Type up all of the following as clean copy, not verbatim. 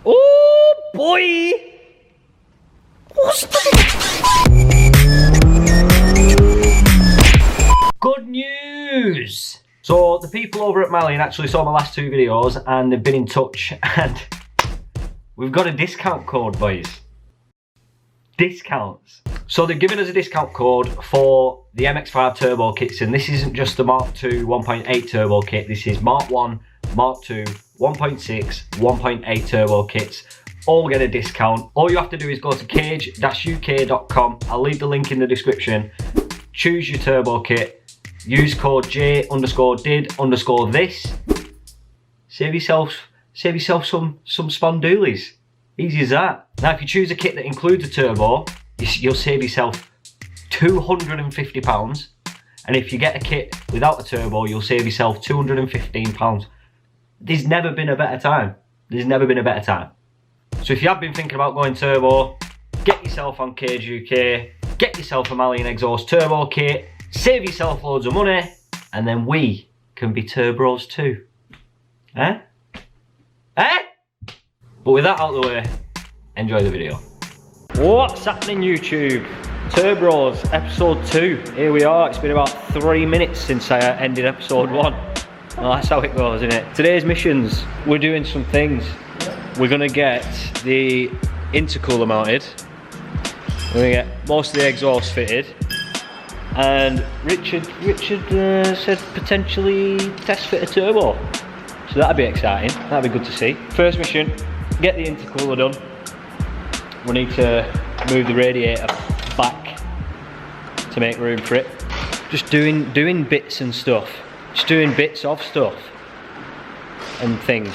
Oh boy! Good news! So the people over at MALIAN actually saw my last two videos and they've been in touch and we've got a discount code, boys. Discounts. So they've given us a discount code for the MX5 turbo kits, and this isn't just the Mark II 1.8 turbo kit, this is Mark 1, Mark II, 1.6, 1.8 turbo kits. All get a discount. All you have to do is go to cage-uk.com. I'll leave the link in the description. Choose your turbo kit. Use code J_did_this. Save yourself some spondoolies. Easy as that. Now if you choose a kit that includes a turbo, you'll save yourself £250. And if you get a kit without a turbo, you'll save yourself £215. There's never been a better time. There's never been a better time. So if you have been thinking about going turbo, get yourself on Cage UK, get yourself a MALIAN exhaust turbo kit, save yourself loads of money, and then we can be Turbros too. Eh? Eh? But with that out of the way, enjoy the video. What's happening YouTube? Turbros episode 2. Here we are. It's been about 3 minutes since I ended episode 1. Well, that's how it goes, isn't it? Today's missions, we're doing some things. We're gonna get the intercooler mounted. We're gonna get most of the exhaust fitted. And Richard said potentially test fit a turbo. So that'd be exciting. That'd be good to see. First mission, get the intercooler done. We need to move the radiator back to make room for it. Just doing bits and stuff. Just doing bits of stuff and things.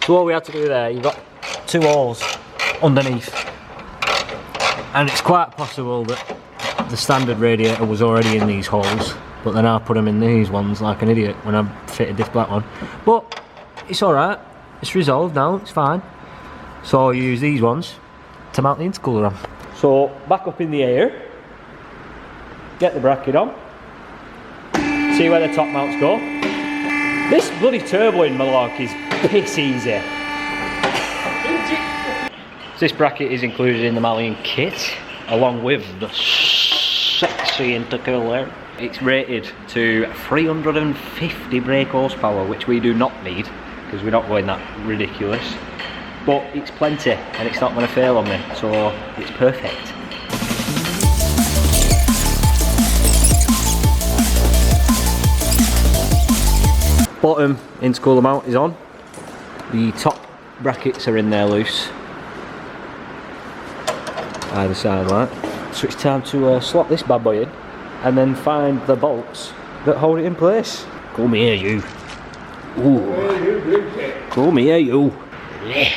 So what we had to do there, you've got 2 holes underneath, and it's quite possible that the standard radiator was already in these holes, but then I put them in these ones like an idiot when I fitted this black one. But it's alright, it's resolved now, it's fine. So I use these ones to mount the intercooler on. So back up in the air, get the bracket on, see where the top mounts go. This bloody turbo in Malarkey is piss easy. This bracket is included in the MALIAN kit, along with the sexy intercooler. It's rated to 350 brake horsepower, which we do not need, because we're not going that ridiculous. But it's plenty, and it's not going to fail on me, so it's perfect. Bottom intercooler mount is on. The top brackets are in there loose. Either side like. So it's time to slot this bad boy in and then find the bolts that hold it in place. Come here you. Ooh. Come here you. Yeah.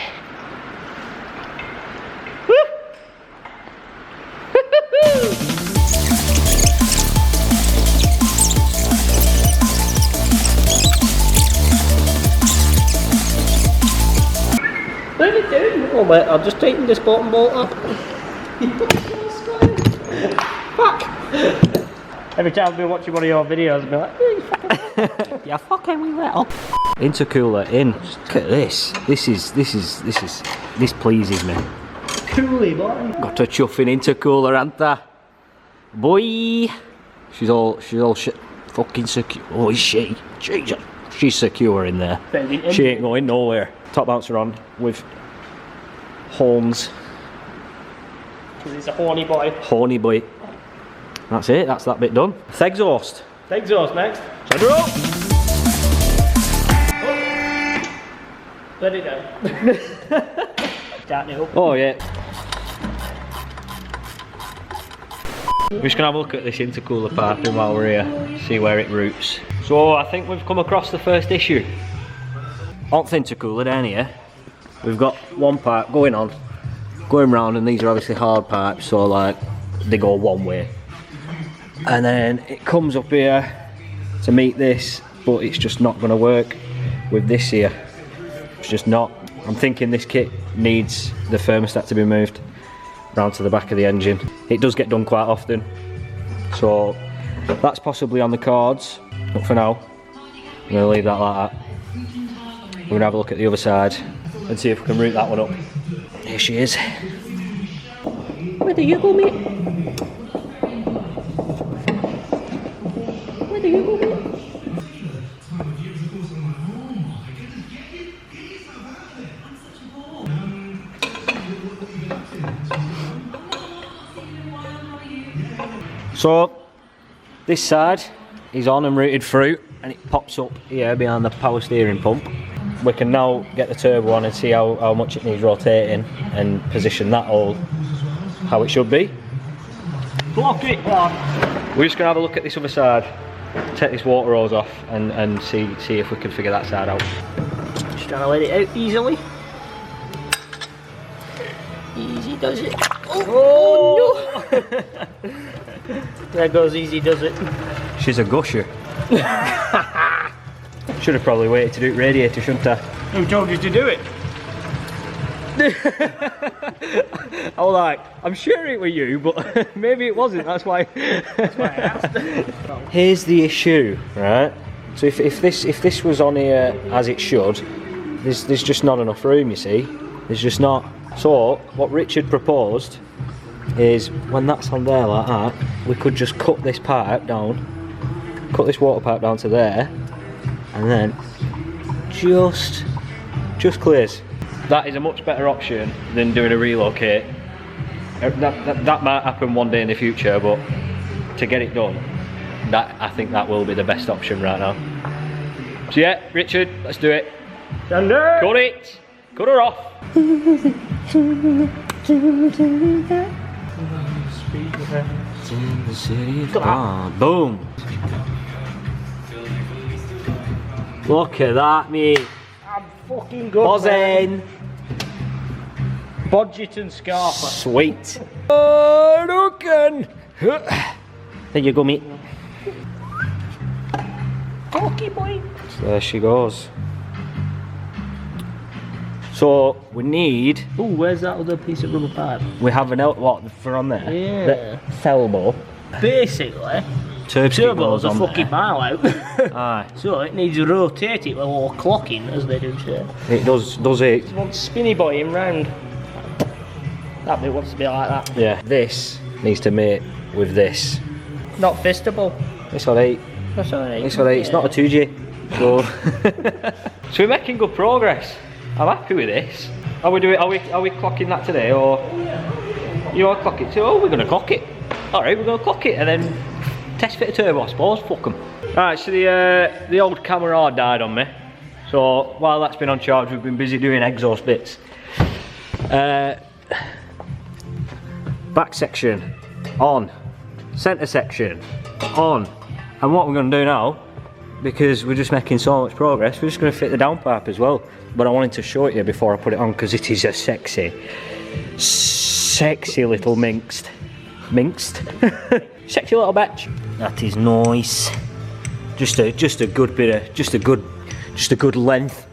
What are you doing? Oh mate, I've just taken this bottom bolt up. Fuck! Every time I've been watching one of your videos, I've been like, yeah, fucking we little. Intercooler in. Look at this. This pleases me. Coolie boy. Got a chuffing intercooler, ain't I? Boy. She's all fucking secure. Oh, is she? Jesus. She's secure in there. She ain't going nowhere. Top mounts are on with horns. He's a horny boy. Horny boy. That's it, that's that bit done. The exhaust. The exhaust next. Send her up! Oh. Let it down. Start it up. Oh yeah. We're just gonna have a look at this intercooler piping while we're here, see where it routes. So I think we've come across the first issue. On the intercooler down here, we've got one pipe going round, and these are obviously hard pipes, so like they go one way. And then it comes up here to meet this, but it's just not going to work with this here. It's just not. I'm thinking this kit needs the thermostat to be moved round to the back of the engine. It does get done quite often, so That's possibly on the cards, but for now, I'm going to leave that like that. We're going to have a look at the other side and see if we can route that one up. Here she is. Where do you go, mate? Where do you go, mate? So, this side is on and routed through, and it pops up here behind the power steering pump. We can now get the turbo on and see how much it needs rotating and position that all how it should be. Block it, lad. We're just going to have a look at this other side, take this water hose off and see if we can figure that side out. Just trying to let it out easily. Easy does it. Oh, no! There goes easy does it. She's a gusher. Should have probably waited to do it radiator, shouldn't I? Who told you to do it? I was like, I'm sure it was you, but maybe it wasn't, that's why. That's why I asked. Here's the issue, right? So if this was on here as it should, there's just not enough room, you see. There's just not. So what Richard proposed is when that's on there like that, we could just cut this pipe down, cut this water pipe down to there, and then just clears. That is a much better option than doing a relocate. That might happen one day in the future, but to get it done, I think that will be the best option right now. So yeah, Richard, let's do it. Thunder! Cut it! Cut her off! Boom! Look at that, mate. I'm fucking good. Buzzing! Budget and Scarper. Sweet. Looking. There you go, mate. Talkie boy. So there she goes. So we need. Oh, where's that other piece of rubber pipe? We have an what for on there? Yeah. The Thelbo. Basically, Turbo's a fucking mile out. Aye. So it needs to rotate it or clocking, as they do say. It does it? It wants spinny boying round. That bit wants to be like that. Yeah. This needs to mate with this. Not fistable. It's alright. That's alright. It's alright. It's not a 2G. So. So we're making good progress. I'm happy with this. Are we clocking that today, or you want to clock it too? Oh, we're gonna clock it. All right, we're gonna clock it and then test fit a turbo, I suppose. Fuck 'em. Alright, so the old camera died on me. So while that's been on charge, we've been busy doing exhaust bits. Back section on, centre section on, and what we're going to do now, because we're just making so much progress, we're just going to fit the downpipe as well. But I wanted to show it you before I put it on, because it is a sexy little minxed, sexy little bitch. That is nice. Just a good bit of, just a good length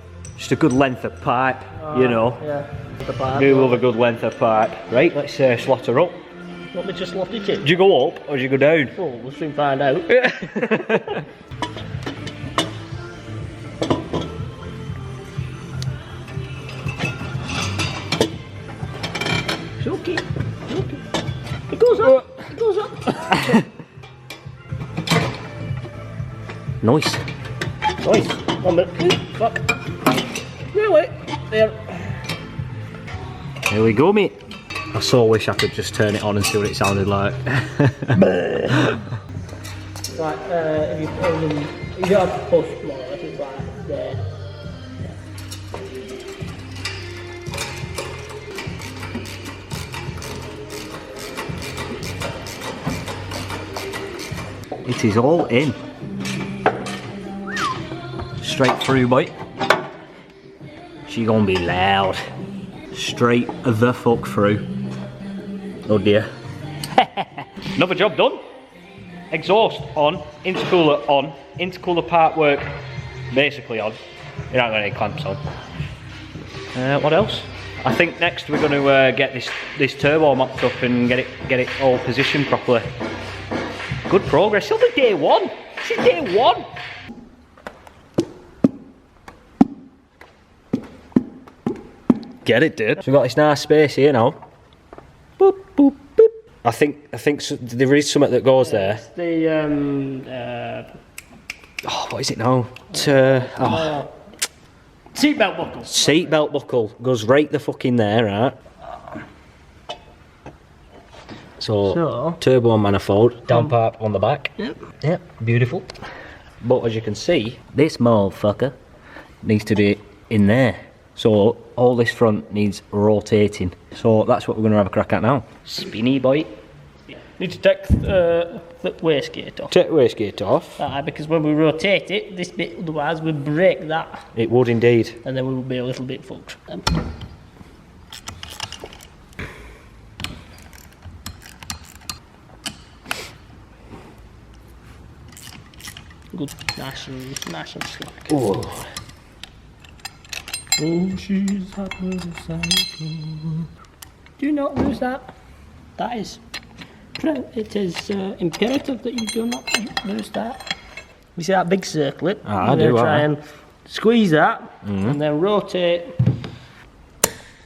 of pipe, you know. Yeah. The pipe. Do love a good length of pipe. Right, let's slot her up. Want me to slot it in? Do you go up or do you go down? Oh, we'll soon find out. Shook it. It goes up. It goes up. Nice. Nice. 1 minute. Fuck. Really? There. There we go, mate. I so wish I could just turn it on and see what it sounded like. Right, if you have to push more, if it's like there. It is all in. Straight through, boy. She gonna be loud. Straight the fuck through. Oh dear. Another job done. Exhaust on, intercooler part work basically on. You don't got any clamps on. What else? I think next we're going to get this turbo mocked up and get it all positioned properly. Good progress. Still the day one. This is day one. Get it, dude. So we've got this nice space here now. Boop, boop, boop. I think there is something that goes there. It's the What is it now? seatbelt buckle. Seatbelt buckle goes right the fuck in there, right? So turbo manifold, downpipe on the back. Yep, beautiful. But as you can see, this motherfucker needs to be in there. So all this front needs rotating. So that's what we're going to have a crack at now. Spinny boy. Need to take the wastegate off. Take the wastegate off. Because when we rotate it, this bit otherwise would break that. It would indeed. And then we would be a little bit fucked. Good, nice and slack. Oh. Oh, she's hot as a cycle. Do not lose that. It is imperative that you do not lose that. You see that big circlet? I do. Try and squeeze that and then rotate.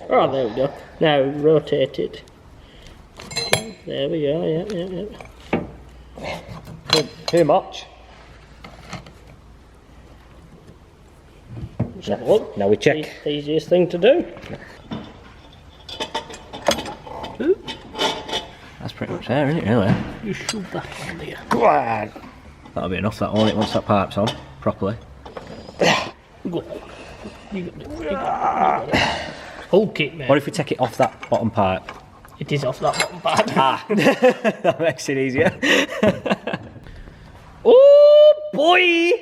Oh, there we go. Now rotate it. Okay, there we go. Yeah. Too much. Now we check. The easiest thing to do. That's pretty much there, isn't it, really? You shove that on there. Go on. That'll be enough, that won't it, once that pipe's on properly. Go. You got it. Okay, man. What if we take it off that bottom pipe? It is off that bottom part. That makes it easier. Oh boy!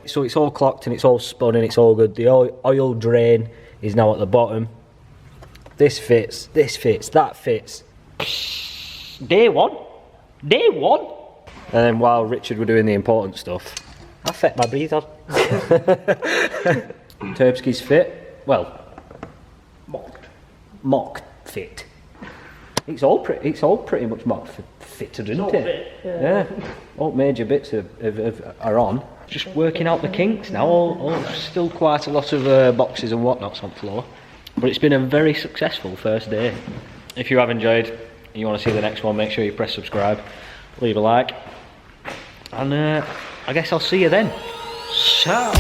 So it's all clocked and it's all spun and it's all good. The oil drain is now at the bottom. This fits, that fits. Day one. And then while Richard were doing the important stuff, I fit my breathe on. Turbskis fit. Well, mock fit. It's all pretty much mock fitted, isn't it? Yeah. All major bits are on. Just working out the kinks now. Still quite a lot of boxes and whatnots on floor. But it's been a very successful first day. If you have enjoyed and you want to see the next one, make sure you press subscribe, leave a like, and I guess I'll see you then. Ciao.